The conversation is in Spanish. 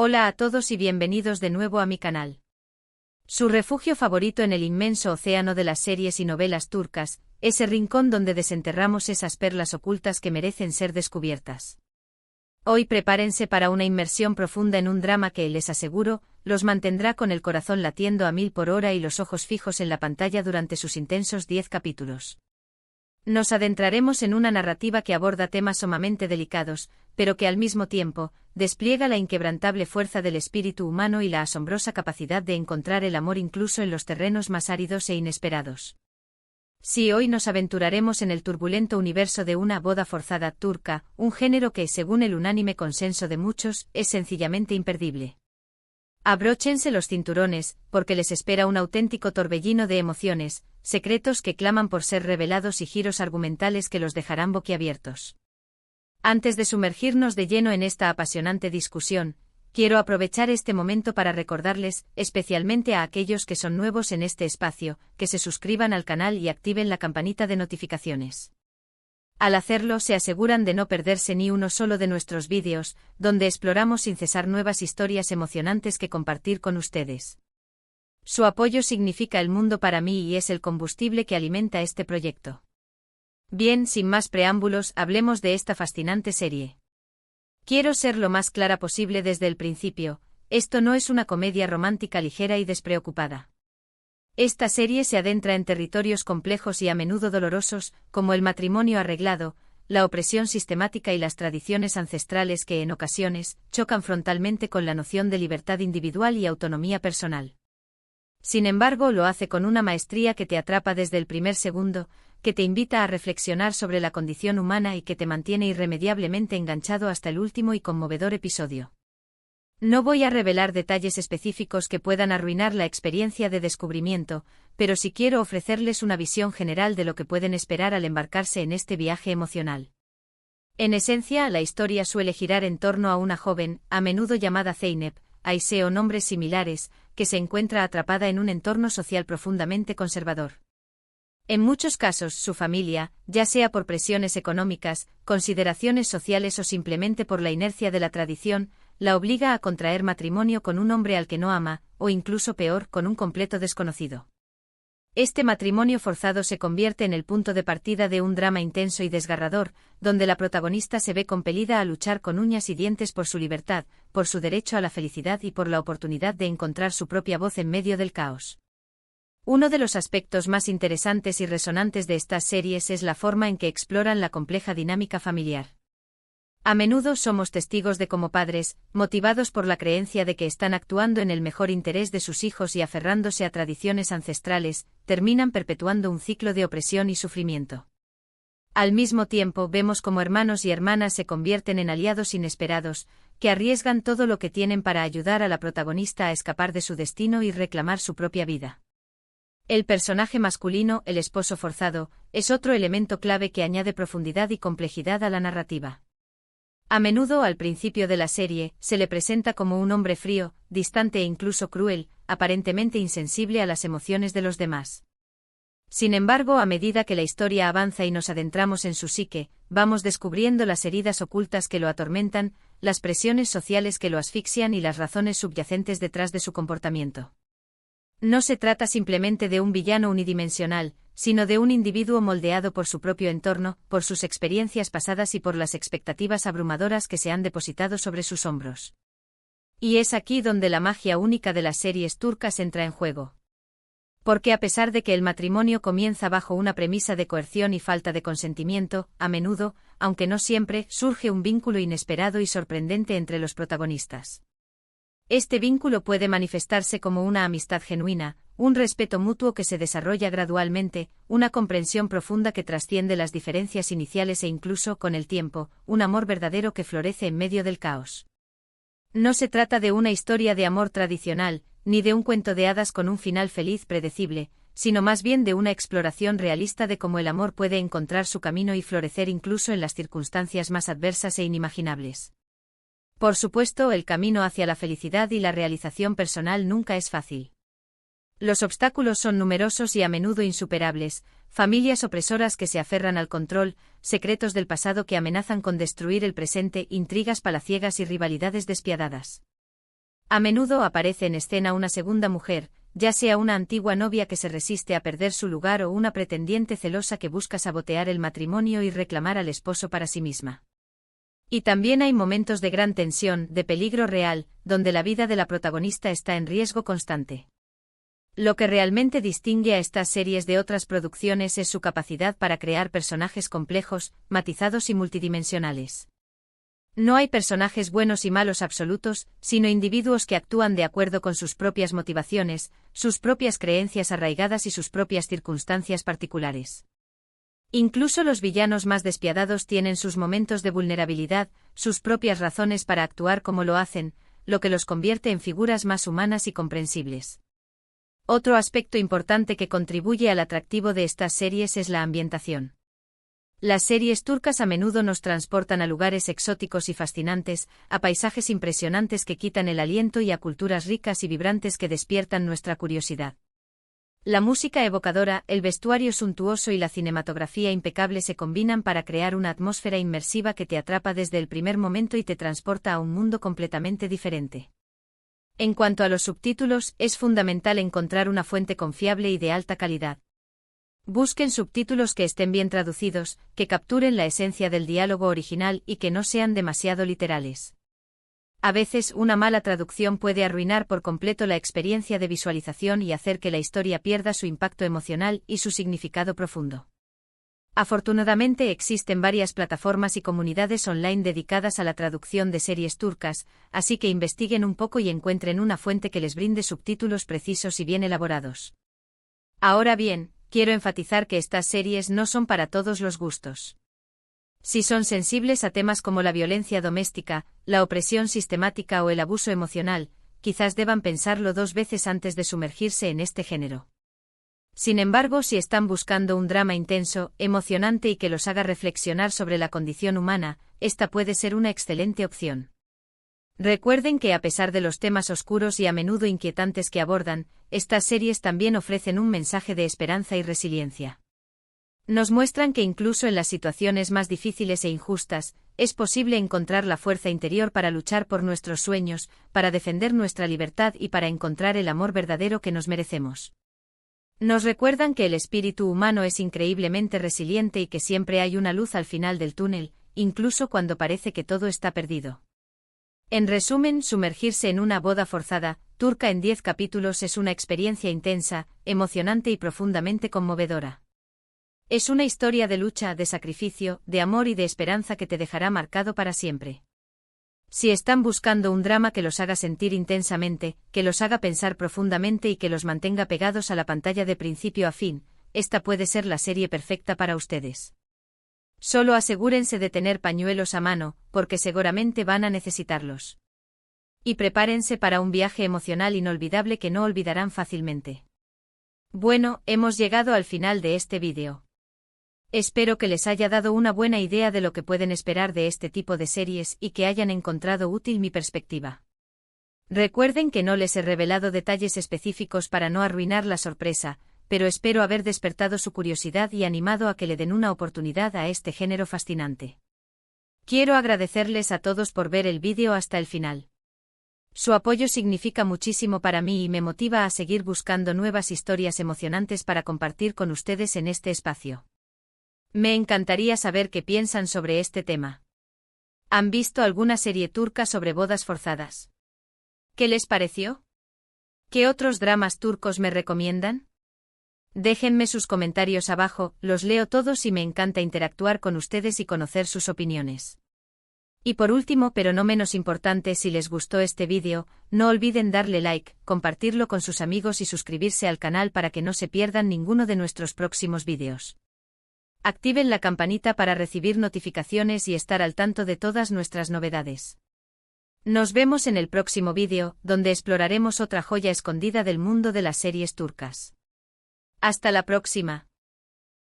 Hola a todos y bienvenidos de nuevo a mi canal. Su refugio favorito en el inmenso océano de las series y novelas turcas, ese rincón donde desenterramos esas perlas ocultas que merecen ser descubiertas. Hoy prepárense para una inmersión profunda en un drama que, les aseguro, los mantendrá con el corazón latiendo a 1000 por hora y los ojos fijos en la pantalla durante sus intensos 10 capítulos. Nos adentraremos en una narrativa que aborda temas sumamente delicados, pero que al mismo tiempo, despliega la inquebrantable fuerza del espíritu humano y la asombrosa capacidad de encontrar el amor incluso en los terrenos más áridos e inesperados. Sí, hoy nos aventuraremos en el turbulento universo de una boda forzada turca, un género que, según el unánime consenso de muchos, es sencillamente imperdible. Abróchense los cinturones, porque les espera un auténtico torbellino de emociones, secretos que claman por ser revelados y giros argumentales que los dejarán boquiabiertos. Antes de sumergirnos de lleno en esta apasionante discusión, quiero aprovechar este momento para recordarles, especialmente a aquellos que son nuevos en este espacio, que se suscriban al canal y activen la campanita de notificaciones. Al hacerlo se aseguran de no perderse ni uno solo de nuestros vídeos, donde exploramos sin cesar nuevas historias emocionantes que compartir con ustedes. Su apoyo significa el mundo para mí y es el combustible que alimenta este proyecto. Bien, sin más preámbulos, hablemos de esta fascinante serie. Quiero ser lo más clara posible desde el principio, esto no es una comedia romántica ligera y despreocupada. Esta serie se adentra en territorios complejos y a menudo dolorosos, como el matrimonio arreglado, la opresión sistemática y las tradiciones ancestrales que en ocasiones chocan frontalmente con la noción de libertad individual y autonomía personal. Sin embargo, lo hace con una maestría que te atrapa desde el primer segundo, que te invita a reflexionar sobre la condición humana y que te mantiene irremediablemente enganchado hasta el último y conmovedor episodio. No voy a revelar detalles específicos que puedan arruinar la experiencia de descubrimiento, pero sí quiero ofrecerles una visión general de lo que pueden esperar al embarcarse en este viaje emocional. En esencia, la historia suele girar en torno a una joven, a menudo llamada Zeynep, Ayse o nombres similares, que se encuentra atrapada en un entorno social profundamente conservador. En muchos casos, su familia, ya sea por presiones económicas, consideraciones sociales o simplemente por la inercia de la tradición, la obliga a contraer matrimonio con un hombre al que no ama, o incluso peor, con un completo desconocido. Este matrimonio forzado se convierte en el punto de partida de un drama intenso y desgarrador, donde la protagonista se ve compelida a luchar con uñas y dientes por su libertad, por su derecho a la felicidad y por la oportunidad de encontrar su propia voz en medio del caos. Uno de los aspectos más interesantes y resonantes de estas series es la forma en que exploran la compleja dinámica familiar. A menudo somos testigos de cómo padres, motivados por la creencia de que están actuando en el mejor interés de sus hijos y aferrándose a tradiciones ancestrales, terminan perpetuando un ciclo de opresión y sufrimiento. Al mismo tiempo, vemos cómo hermanos y hermanas se convierten en aliados inesperados, que arriesgan todo lo que tienen para ayudar a la protagonista a escapar de su destino y reclamar su propia vida. El personaje masculino, el esposo forzado, es otro elemento clave que añade profundidad y complejidad a la narrativa. A menudo al principio de la serie, se le presenta como un hombre frío, distante e incluso cruel, aparentemente insensible a las emociones de los demás. Sin embargo, a medida que la historia avanza y nos adentramos en su psique, vamos descubriendo las heridas ocultas que lo atormentan, las presiones sociales que lo asfixian y las razones subyacentes detrás de su comportamiento. No se trata simplemente de un villano unidimensional, sino de un individuo moldeado por su propio entorno, por sus experiencias pasadas y por las expectativas abrumadoras que se han depositado sobre sus hombros. Y es aquí donde la magia única de las series turcas entra en juego. Porque a pesar de que el matrimonio comienza bajo una premisa de coerción y falta de consentimiento, a menudo, aunque no siempre, surge un vínculo inesperado y sorprendente entre los protagonistas. Este vínculo puede manifestarse como una amistad genuina, un respeto mutuo que se desarrolla gradualmente, una comprensión profunda que trasciende las diferencias iniciales e incluso, con el tiempo, un amor verdadero que florece en medio del caos. No se trata de una historia de amor tradicional, ni de un cuento de hadas con un final feliz predecible, sino más bien de una exploración realista de cómo el amor puede encontrar su camino y florecer incluso en las circunstancias más adversas e inimaginables. Por supuesto, el camino hacia la felicidad y la realización personal nunca es fácil. Los obstáculos son numerosos y a menudo insuperables, familias opresoras que se aferran al control, secretos del pasado que amenazan con destruir el presente, intrigas palaciegas y rivalidades despiadadas. A menudo aparece en escena una segunda mujer, ya sea una antigua novia que se resiste a perder su lugar o una pretendiente celosa que busca sabotear el matrimonio y reclamar al esposo para sí misma. Y también hay momentos de gran tensión, de peligro real, donde la vida de la protagonista está en riesgo constante. Lo que realmente distingue a estas series de otras producciones es su capacidad para crear personajes complejos, matizados y multidimensionales. No hay personajes buenos y malos absolutos, sino individuos que actúan de acuerdo con sus propias motivaciones, sus propias creencias arraigadas y sus propias circunstancias particulares. Incluso los villanos más despiadados tienen sus momentos de vulnerabilidad, sus propias razones para actuar como lo hacen, lo que los convierte en figuras más humanas y comprensibles. Otro aspecto importante que contribuye al atractivo de estas series es la ambientación. Las series turcas a menudo nos transportan a lugares exóticos y fascinantes, a paisajes impresionantes que quitan el aliento y a culturas ricas y vibrantes que despiertan nuestra curiosidad. La música evocadora, el vestuario suntuoso y la cinematografía impecable se combinan para crear una atmósfera inmersiva que te atrapa desde el primer momento y te transporta a un mundo completamente diferente. En cuanto a los subtítulos, es fundamental encontrar una fuente confiable y de alta calidad. Busquen subtítulos que estén bien traducidos, que capturen la esencia del diálogo original y que no sean demasiado literales. A veces una mala traducción puede arruinar por completo la experiencia de visualización y hacer que la historia pierda su impacto emocional y su significado profundo. Afortunadamente existen varias plataformas y comunidades online dedicadas a la traducción de series turcas, así que investiguen un poco y encuentren una fuente que les brinde subtítulos precisos y bien elaborados. Ahora bien, quiero enfatizar que estas series no son para todos los gustos. Si son sensibles a temas como la violencia doméstica, la opresión sistemática o el abuso emocional, quizás deban pensarlo 2 veces antes de sumergirse en este género. Sin embargo, si están buscando un drama intenso, emocionante y que los haga reflexionar sobre la condición humana, esta puede ser una excelente opción. Recuerden que a pesar de los temas oscuros y a menudo inquietantes que abordan, estas series también ofrecen un mensaje de esperanza y resiliencia. Nos muestran que incluso en las situaciones más difíciles e injustas, es posible encontrar la fuerza interior para luchar por nuestros sueños, para defender nuestra libertad y para encontrar el amor verdadero que nos merecemos. Nos recuerdan que el espíritu humano es increíblemente resiliente y que siempre hay una luz al final del túnel, incluso cuando parece que todo está perdido. En resumen, sumergirse en una boda forzada, turca en 10 capítulos es una experiencia intensa, emocionante y profundamente conmovedora. Es una historia de lucha, de sacrificio, de amor y de esperanza que te dejará marcado para siempre. Si están buscando un drama que los haga sentir intensamente, que los haga pensar profundamente y que los mantenga pegados a la pantalla de principio a fin, esta puede ser la serie perfecta para ustedes. Solo asegúrense de tener pañuelos a mano, porque seguramente van a necesitarlos. Y prepárense para un viaje emocional inolvidable que no olvidarán fácilmente. Bueno, hemos llegado al final de este vídeo. Espero que les haya dado una buena idea de lo que pueden esperar de este tipo de series y que hayan encontrado útil mi perspectiva. Recuerden que no les he revelado detalles específicos para no arruinar la sorpresa, pero espero haber despertado su curiosidad y animado a que le den una oportunidad a este género fascinante. Quiero agradecerles a todos por ver el vídeo hasta el final. Su apoyo significa muchísimo para mí y me motiva a seguir buscando nuevas historias emocionantes para compartir con ustedes en este espacio. Me encantaría saber qué piensan sobre este tema. ¿Han visto alguna serie turca sobre bodas forzadas? ¿Qué les pareció? ¿Qué otros dramas turcos me recomiendan? Déjenme sus comentarios abajo, los leo todos y me encanta interactuar con ustedes y conocer sus opiniones. Y por último, pero no menos importante, si les gustó este vídeo, no olviden darle like, compartirlo con sus amigos y suscribirse al canal para que no se pierdan ninguno de nuestros próximos vídeos. Activen la campanita para recibir notificaciones y estar al tanto de todas nuestras novedades. Nos vemos en el próximo vídeo, donde exploraremos otra joya escondida del mundo de las series turcas. Hasta la próxima.